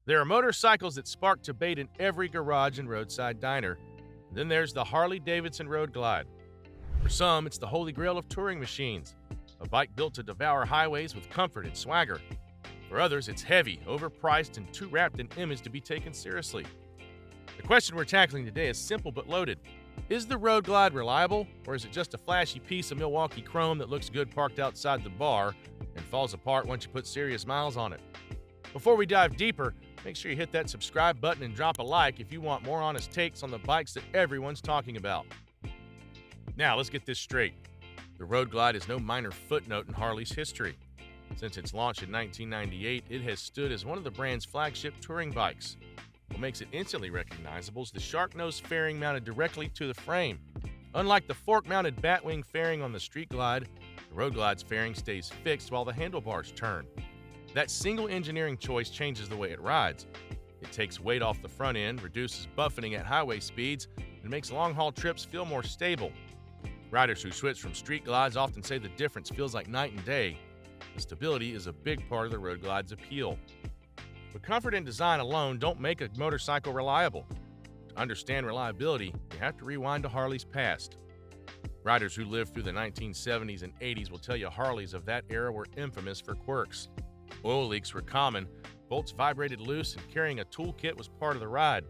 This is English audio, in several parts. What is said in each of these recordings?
There are motorcycles that spark debate in every garage and roadside diner. And then there's the Harley-Davidson Road Glide. For some, it's the holy grail of touring machines, a bike built to devour highways with comfort and swagger. For others, it's heavy, overpriced, and too wrapped in image to be taken seriously. The question we're tackling today is simple but loaded. Is the Road Glide reliable, or is it just a flashy piece of Milwaukee chrome that looks good parked outside the bar and falls apart once you put serious miles on it? Before we dive deeper, make sure you hit that subscribe button and drop a like if you want more honest takes on the bikes that everyone's talking about. Now, let's get this straight. The Road Glide is no minor footnote in Harley's history. Since its launch in 1998, it has stood as one of the brand's flagship touring bikes. What makes it instantly recognizable is the shark nose fairing mounted directly to the frame. Unlike the fork-mounted batwing fairing on the Street Glide, the Road Glide's fairing stays fixed while the handlebars turn. That single engineering choice changes the way it rides. It takes weight off the front end, reduces buffeting at highway speeds, and makes long-haul trips feel more stable. Riders who switch from Street Glides often say the difference feels like night and day. The stability is a big part of the Road Glide's appeal. But comfort and design alone don't make a motorcycle reliable. To understand reliability, you have to rewind to Harley's past. Riders who lived through the 1970s and 80s will tell you Harleys of that era were infamous for quirks. Oil leaks were common, bolts vibrated loose, and carrying a toolkit was part of the ride.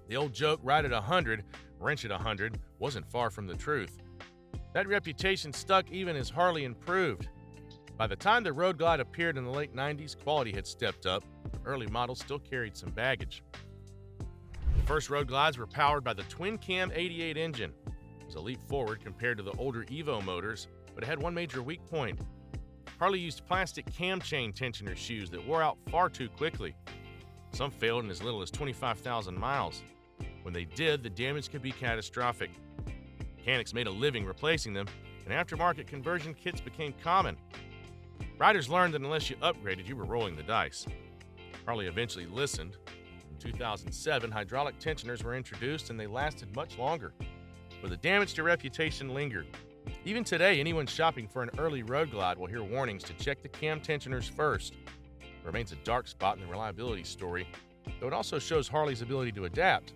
The old joke, ride at 100, wrench at 100, wasn't far from the truth. That reputation stuck even as Harley improved. By the time the Road Glide appeared in the late 90s, quality had stepped up, but early models still carried some baggage. The first Road Glides were powered by the twin-cam 88 engine. It was a leap forward compared to the older Evo motors, but it had one major weak point. Harley used plastic cam chain tensioner shoes that wore out far too quickly. Some failed in as little as 25,000 miles. When they did, the damage could be catastrophic. Mechanics made a living replacing them, and aftermarket conversion kits became common. Riders learned that unless you upgraded, you were rolling the dice. Harley eventually listened. In 2007, hydraulic tensioners were introduced, and they lasted much longer. But the damage to reputation lingered. Even today, anyone shopping for an early Road Glide will hear warnings to check the cam tensioners first. It remains a dark spot in the reliability story, though it also shows Harley's ability to adapt.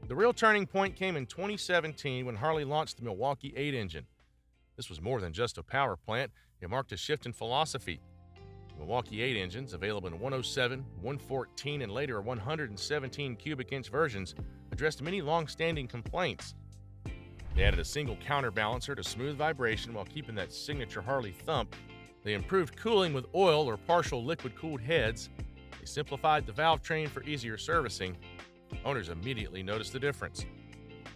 The real turning point came in 2017 when Harley launched the Milwaukee 8 engine. This was more than just a power plant, it marked a shift in philosophy. The Milwaukee 8 engines, available in 107, 114, and later 117 cubic inch versions, addressed many long-standing complaints. They added a single counterbalancer to smooth vibration while keeping that signature Harley thump. They improved cooling with oil or partial liquid-cooled heads. They simplified the valve train for easier servicing. Owners immediately noticed the difference.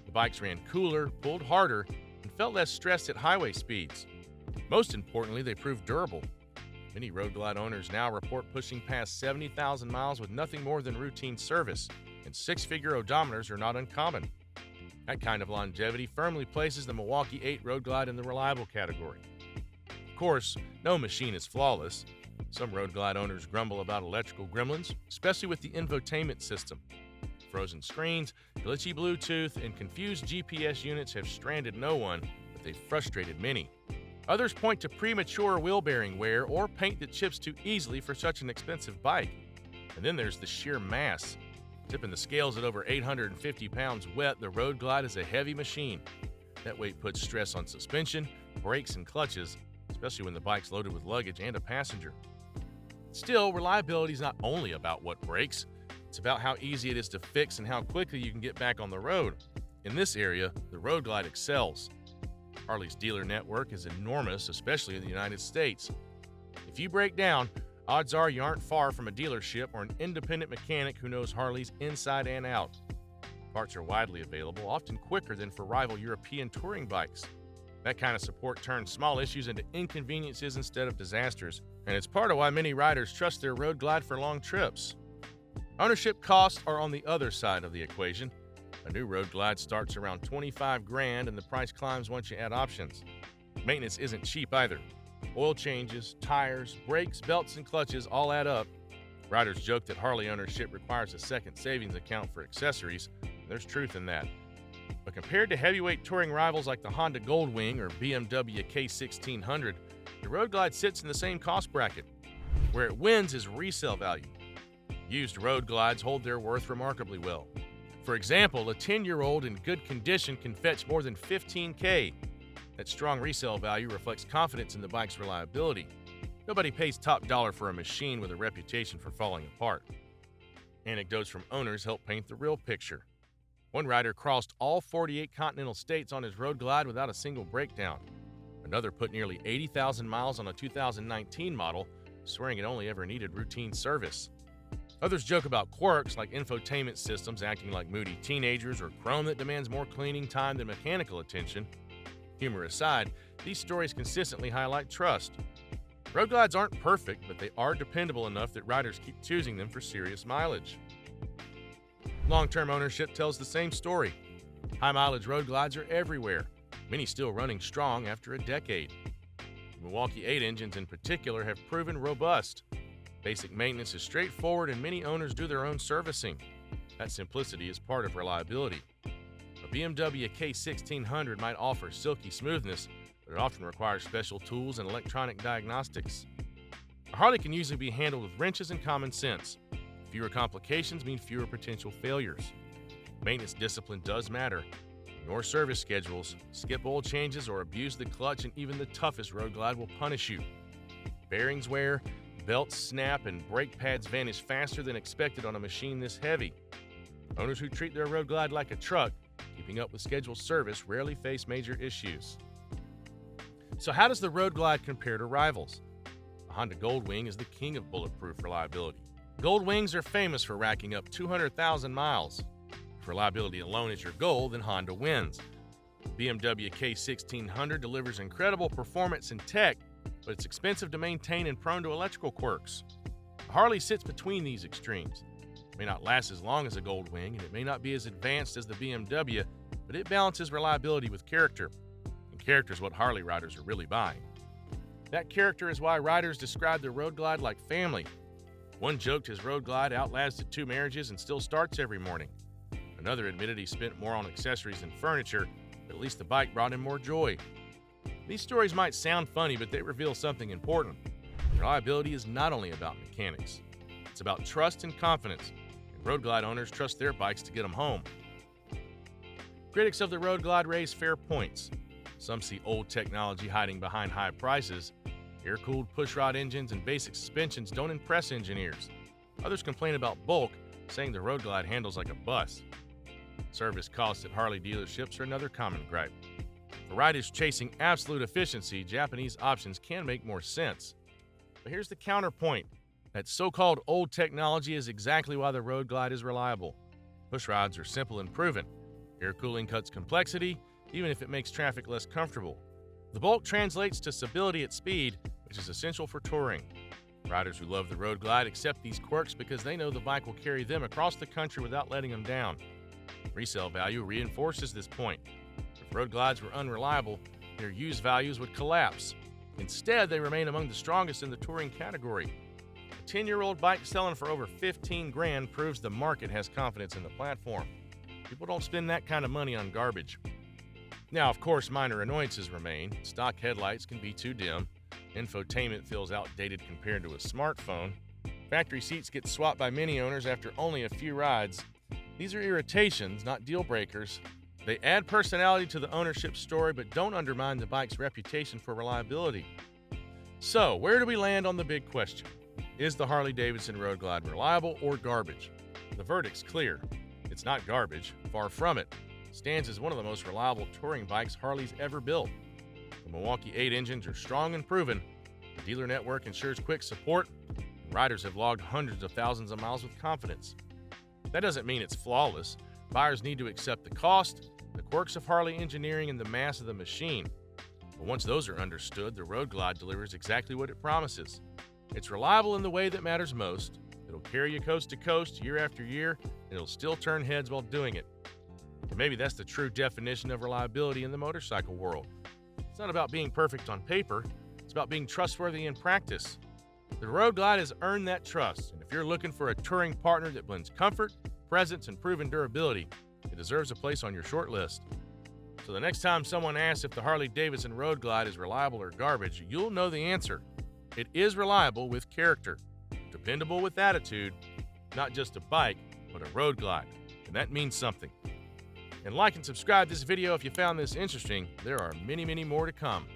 The bikes ran cooler, pulled harder, and felt less stressed at highway speeds. Most importantly, they proved durable. Many Road Glide owners now report pushing past 70,000 miles with nothing more than routine service, and six-figure odometers are not uncommon. That kind of longevity firmly places the Milwaukee 8 Road Glide in the reliable category. Of course, no machine is flawless. Some Road Glide owners grumble about electrical gremlins, especially with the infotainment system. Frozen screens, glitchy Bluetooth, and confused GPS units have stranded no one, but they've frustrated many. Others point to premature wheel bearing wear or paint that chips too easily for such an expensive bike. And then there's the sheer mass. Tipping the scales at over 850 pounds wet, the Road Glide is a heavy machine. That weight puts stress on suspension, brakes, and clutches, especially when the bike's loaded with luggage and a passenger. Still, reliability is not only about what breaks. It's about how easy it is to fix and how quickly you can get back on the road. In this area, the Road Glide excels. Harley's dealer network is enormous, especially in the United States. If you break down, odds are you aren't far from a dealership or an independent mechanic who knows Harleys inside and out. Parts are widely available, often quicker than for rival European touring bikes. That kind of support turns small issues into inconveniences instead of disasters, and it's part of why many riders trust their Road Glide for long trips. Ownership costs are on the other side of the equation. A new Road Glide starts around $25,000 and the price climbs once you add options. Maintenance isn't cheap either. Oil changes, tires, brakes, belts, and clutches all add up. Riders joke that Harley ownership requires a second savings account for accessories. There's truth in that. But compared to heavyweight touring rivals like the Honda Goldwing or BMW K1600, the Road Glide sits in the same cost bracket. Where it wins is resale value. Used road glides hold their worth remarkably well. For example, a 10-year-old in good condition can fetch more than $15,000. That strong resale value reflects confidence in the bike's reliability. Nobody pays top dollar for a machine with a reputation for falling apart. Anecdotes from owners help paint the real picture. One rider crossed all 48 continental states on his road glide without a single breakdown. Another put nearly 80,000 miles on a 2019 model, swearing it only ever needed routine service. Others joke about quirks like infotainment systems acting like moody teenagers or chrome that demands more cleaning time than mechanical attention. Humor aside, these stories consistently highlight trust. Road glides aren't perfect, but they are dependable enough that riders keep choosing them for serious mileage. Long-term ownership tells the same story. High-mileage road glides are everywhere, many still running strong after a decade. The Milwaukee 8 engines in particular have proven robust. Basic maintenance is straightforward and many owners do their own servicing. That simplicity is part of reliability. A BMW K1600 might offer silky smoothness, but it often requires special tools and electronic diagnostics. A Harley can usually be handled with wrenches and common sense. Fewer complications mean fewer potential failures. Maintenance discipline does matter. Ignore service schedules, skip oil changes, or abuse the clutch, and even the toughest road glide will punish you. Bearings wear, belts snap, and brake pads vanish faster than expected on a machine this heavy. Owners who treat their road glide like a truck, keeping up with scheduled service, rarely face major issues. So how does the road glide compare to rivals? The Honda Goldwing is the king of bulletproof reliability. Goldwings are famous for racking up 200,000 miles. If reliability alone is your goal, then Honda wins. BMW K1600 delivers incredible performance and tech, but it's expensive to maintain and prone to electrical quirks. A Harley sits between these extremes. It may not last as long as a Goldwing, and it may not be as advanced as the BMW, but it balances reliability with character. And character is what Harley riders are really buying. That character is why riders describe the road glide like family. One joked his road glide outlasted 2 marriages and still starts every morning. Another admitted he spent more on accessories than furniture, but at least the bike brought him more joy. These stories might sound funny, but they reveal something important. Reliability is not only about mechanics. It's about trust and confidence, and road glide owners trust their bikes to get them home. Critics of the road glide raise fair points. Some see old technology hiding behind high prices. Air-cooled pushrod engines and basic suspensions don't impress engineers. Others complain about bulk, saying the road glide handles like a bus. Service costs at Harley dealerships are another common gripe. For riders chasing absolute efficiency, Japanese options can make more sense. But here's the counterpoint. That so-called old technology is exactly why the road glide is reliable. Pushrods are simple and proven. Air cooling cuts complexity, even if it makes traffic less comfortable. The bulk translates to stability at speed, which is essential for touring. Riders who love the road glide accept these quirks because they know the bike will carry them across the country without letting them down. Resale value reinforces this point. If road glides were unreliable, their used values would collapse. Instead, they remain among the strongest in the touring category. A 10-year-old bike selling for over $15,000 proves the market has confidence in the platform. People don't spend that kind of money on garbage. Now, of course, minor annoyances remain. Stock headlights can be too dim. Infotainment feels outdated compared to a smartphone. Factory seats get swapped by many owners after only a few rides. These are irritations, not deal breakers. They add personality to the ownership story, but don't undermine the bike's reputation for reliability. So, where do we land on the big question? Is the Harley-Davidson Road Glide reliable or garbage? The verdict's clear. It's not garbage, far from it. It stands as one of the most reliable touring bikes Harley's ever built. The Milwaukee 8 engines are strong and proven. The dealer network ensures quick support, and riders have logged hundreds of thousands of miles with confidence. That doesn't mean it's flawless. Buyers need to accept the cost, the quirks of Harley engineering, and the mass of the machine. But once those are understood, the Road Glide delivers exactly what it promises. It's reliable in the way that matters most. It'll carry you coast to coast year after year, and it'll still turn heads while doing it. And maybe that's the true definition of reliability in the motorcycle world. It's not about being perfect on paper. It's about being trustworthy in practice. The Road Glide has earned that trust, and if you're looking for a touring partner that blends comfort, presence, and proven durability, it deserves a place on your short list. So the next time someone asks if the Harley-Davidson Road Glide is reliable or garbage, you'll know the answer. It is reliable with character, dependable with attitude, not just a bike, but a road glide, and that means something. And like and subscribe this video if you found this interesting. There are many, many more to come.